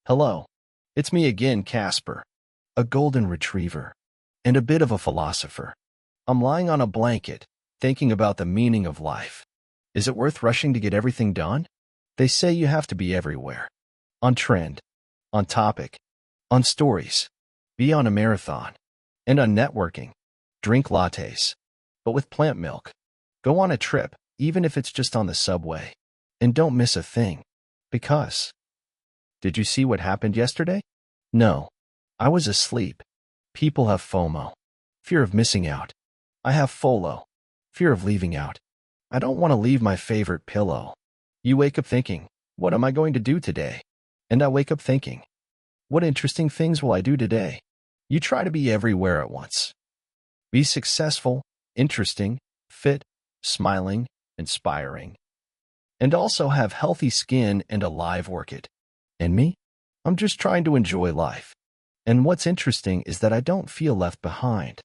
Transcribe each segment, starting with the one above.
Hello. It's me again, Casper, a golden retriever, and a bit of a philosopher. I'm lying on a blanket, thinking about the meaning of life. Is it worth rushing to get everything done? They say you have to be everywhere. On trend, on topic, on stories, be on a marathon, and on networking. Drink lattes, but with plant milk. Go on a trip, even if it's just on the subway. And don't miss a thing. Because. Did you see what happened yesterday? No. I was asleep. People have FOMO. Fear of missing out. I have FOLO. Fear of leaving out. I don't want to leave my favorite pillow. You wake up thinking, what am I going to do today? And I wake up thinking, what interesting things will I do today? You try to be everywhere at once. Be successful, interesting, fit, smiling, inspiring. And also have healthy skin and a live orchid. And me? I'm just trying to enjoy life. And what's interesting is that I don't feel left behind.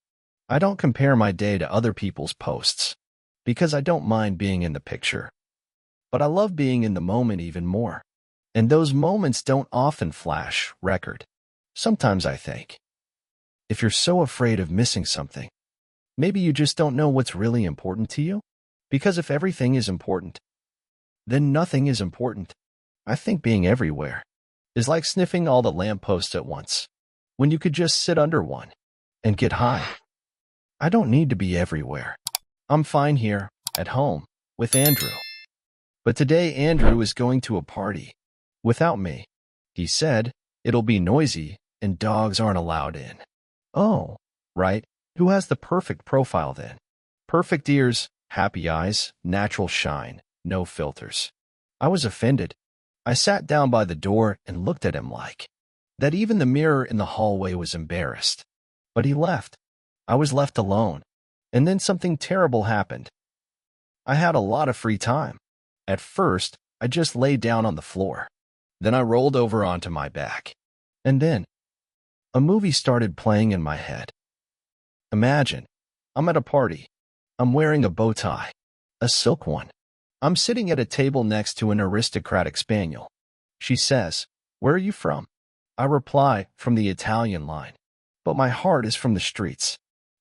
I don't compare my day to other people's posts, because I don't mind being in the picture. But I love being in the moment even more. And those moments don't often flash record. Sometimes I think, if you're so afraid of missing something, maybe you just don't know what's really important to you? Because if everything is important, then nothing is important. I think being everywhere is like sniffing all the lampposts at once, when you could just sit under one and get high. I don't need to be everywhere. I'm fine here, at home, with Andrew. But today Andrew is going to a party. Without me. He said, it'll be noisy and dogs aren't allowed in. Oh, right. Who has the perfect profile then? Perfect ears, happy eyes, natural shine, no filters. I was offended. I sat down by the door and looked at him like that. Even the mirror in the hallway was embarrassed. But he left. I was left alone. And then something terrible happened. I had a lot of free time. At first, I just lay down on the floor. Then I rolled over onto my back. And then, a movie started playing in my head. Imagine, I'm at a party. I'm wearing a bow tie, a silk one. I'm sitting at a table next to an aristocratic spaniel. She says, where are you from? I reply, from the Italian line. But my heart is from the streets.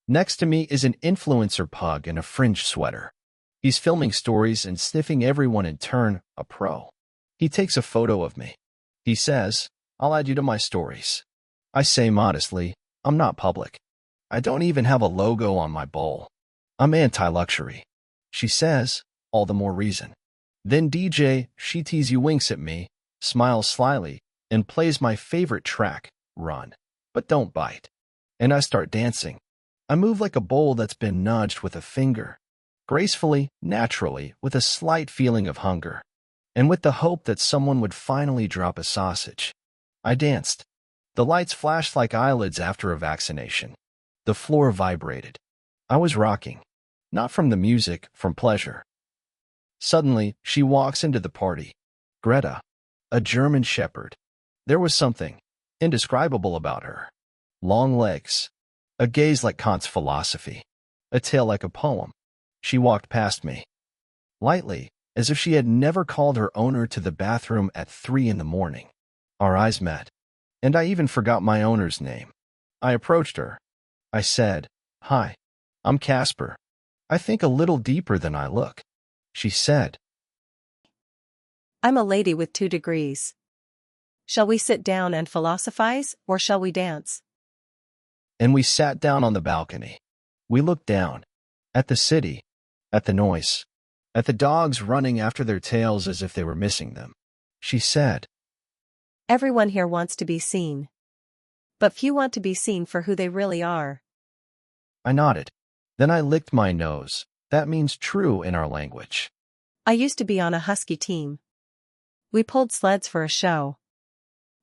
Next to me is an influencer pug in a fringe sweater. He's filming stories and sniffing everyone in turn, a pro. He takes a photo of me. He says, I'll add you to my stories. I say modestly, I'm not public. I don't even have a logo on my bowl. I'm anti-luxury. She says, all the more reason. Then DJ, she teases you, winks at me, smiles slyly, and plays my favorite track, Run. But don't bite. And I start dancing. I move like a bowl that's been nudged with a finger. Gracefully, naturally, with a slight feeling of hunger. And with the hope that someone would finally drop a sausage. I danced. The lights flashed like eyelids after a vaccination. The floor vibrated. I was rocking. Not from the music, from pleasure. Suddenly, she walks into the party. Greta, a German shepherd. There was something indescribable about her. Long legs. A gaze like Kant's philosophy. A tail like a poem. She walked past me. Lightly, as if she had never called her owner to the bathroom at 3 in the morning. Our eyes met. And I even forgot my owner's name. I approached her. I said, hi, I'm Casper. I think a little deeper than I look. She said, I'm a lady with 2 degrees. Shall we sit down and philosophize, or shall we dance? And we sat down on the balcony. We looked down. At the city. At the noise. At the dogs running after their tails as if they were missing them. She said, everyone here wants to be seen. But few want to be seen for who they really are. I nodded. Then I licked my nose. That means true in our language. I used to be on a husky team. We pulled sleds for a show.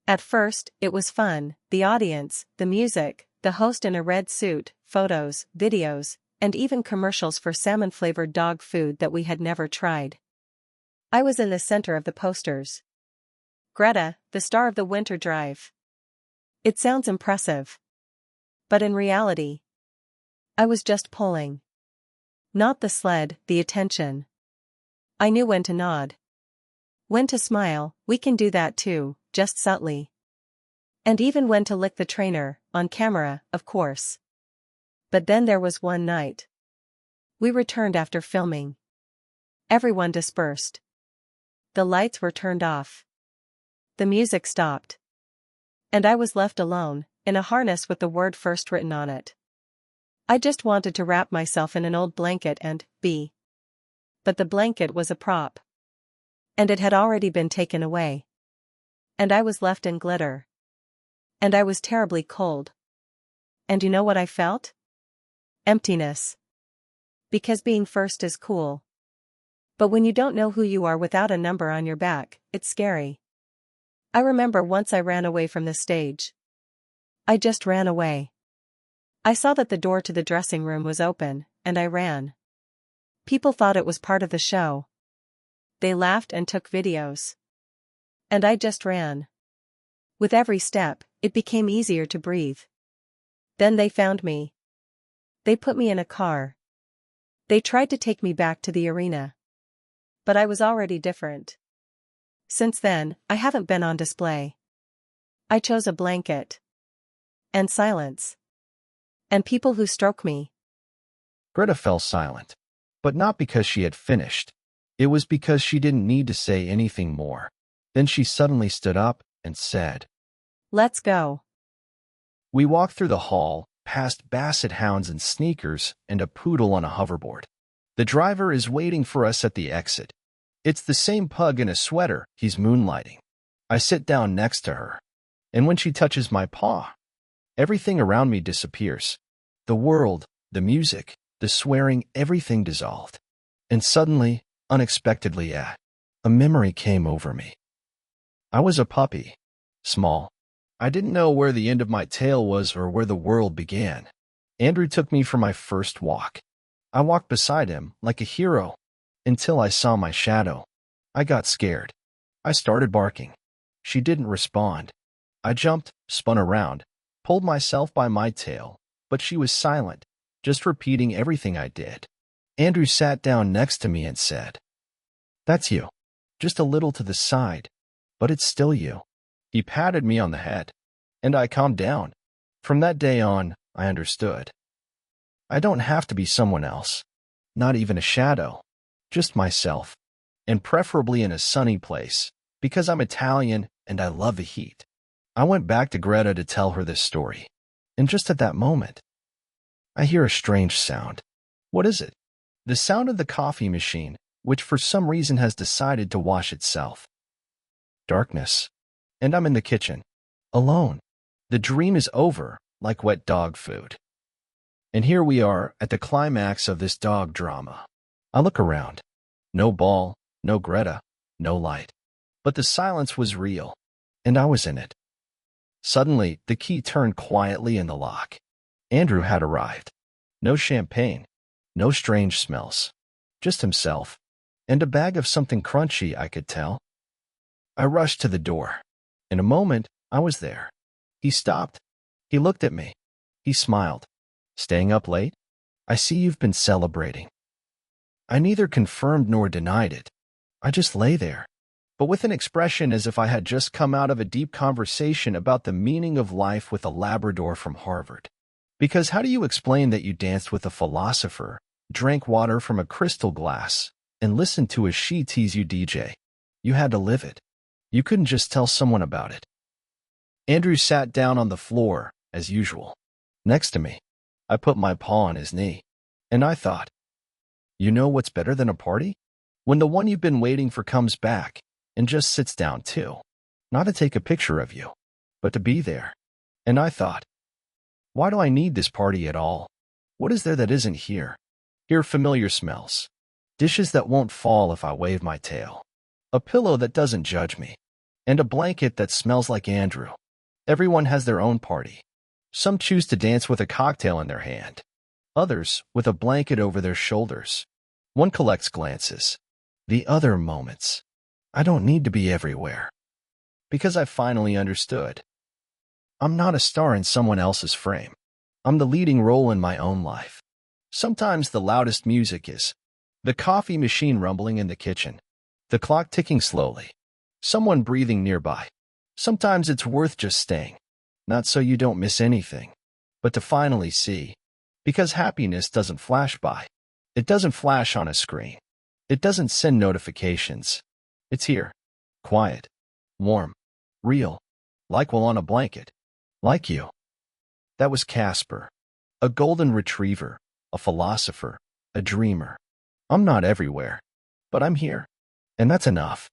At first, it was fun, the audience, the music, the host in a red suit, photos, videos, and even commercials for salmon-flavored dog food that we had never tried. I was in the center of the posters. Greta, the star of the winter drive. It sounds impressive. But in reality, I was just pulling. Not the sled, the attention. I knew when to nod. When to smile, we can do that too, just subtly. And even when to lick the trainer, on camera, of course. But then there was one night. We returned after filming. Everyone dispersed. The lights were turned off. The music stopped. And I was left alone, in a harness with the word first written on it. I just wanted to wrap myself in an old blanket and be. But the blanket was a prop. And it had already been taken away. And I was left in glitter. And I was terribly cold. And you know what I felt? Emptiness. Because being first is cool. But when you don't know who you are without a number on your back, it's scary. I remember once I ran away from the stage. I just ran away. I saw that the door to the dressing room was open, and I ran. People thought it was part of the show. They laughed and took videos. And I just ran. With every step, it became easier to breathe. Then they found me. They put me in a car. They tried to take me back to the arena. But I was already different. Since then, I haven't been on display. I chose a blanket. And silence. And people who stroke me. Greta fell silent. But not because she had finished. It was because she didn't need to say anything more. Then she suddenly stood up and said, "Let's go." We walked through the hall, past basset hounds in sneakers and a poodle on a hoverboard. The driver is waiting for us at the exit. It's the same pug in a sweater, he's moonlighting. I sit down next to her. And when she touches my paw, everything around me disappears. The world, the music, the swearing, everything dissolved. And suddenly, unexpectedly, a memory came over me. I was a puppy. Small. I didn't know where the end of my tail was or where the world began. Andrew took me for my first walk. I walked beside him like a hero until I saw my shadow. I got scared. I started barking. She didn't respond. I jumped, spun around, pulled myself by my tail, but she was silent, just repeating everything I did. Andrew sat down next to me and said, "That's you. Just a little to the side, but it's still you." He patted me on the head, and I calmed down. From that day on, I understood. I don't have to be someone else, not even a shadow, just myself, and preferably in a sunny place, because I'm Italian and I love the heat. I went back to Greta to tell her this story, and just at that moment, I hear a strange sound. What is it? The sound of the coffee machine, which for some reason has decided to wash itself. Darkness. And I'm in the kitchen, alone. The dream is over, like wet dog food. And here we are at the climax of this dog drama. I look around. No ball, no Greta, no light. But the silence was real, and I was in it. Suddenly, the key turned quietly in the lock. Andrew had arrived. No champagne, no strange smells. Just himself, and a bag of something crunchy, I could tell. I rushed to the door. In a moment, I was there. He stopped. He looked at me. He smiled. "Staying up late? I see you've been celebrating." I neither confirmed nor denied it. I just lay there, but with an expression as if I had just come out of a deep conversation about the meaning of life with a Labrador from Harvard. Because how do you explain that you danced with a philosopher, drank water from a crystal glass, and listened to a shih tease you DJ? You had to live it. You couldn't just tell someone about it. Andrew sat down on the floor, as usual, next to me. I put my paw on his knee, and I thought, you know what's better than a party? When the one you've been waiting for comes back and just sits down too. Not to take a picture of you, but to be there. And I thought, why do I need this party at all? What is there that isn't here? Here are familiar smells. Dishes that won't fall if I wave my tail. A pillow that doesn't judge me. And a blanket that smells like Andrew. Everyone has their own party. Some choose to dance with a cocktail in their hand. Others with a blanket over their shoulders. One collects glances. The other moments. I don't need to be everywhere. Because I finally understood. I'm not a star in someone else's frame. I'm the leading role in my own life. Sometimes the loudest music is the coffee machine rumbling in the kitchen, the clock ticking slowly, someone breathing nearby. Sometimes it's worth just staying, Not so you don't miss anything, but to finally see. Because happiness doesn't flash by. It doesn't flash on a screen. It doesn't send notifications. It's here. Quiet. Warm. Real. Like on a blanket. Like you. That was Casper. A golden retriever. A philosopher. A dreamer. I'm not everywhere. But I'm here. And that's enough.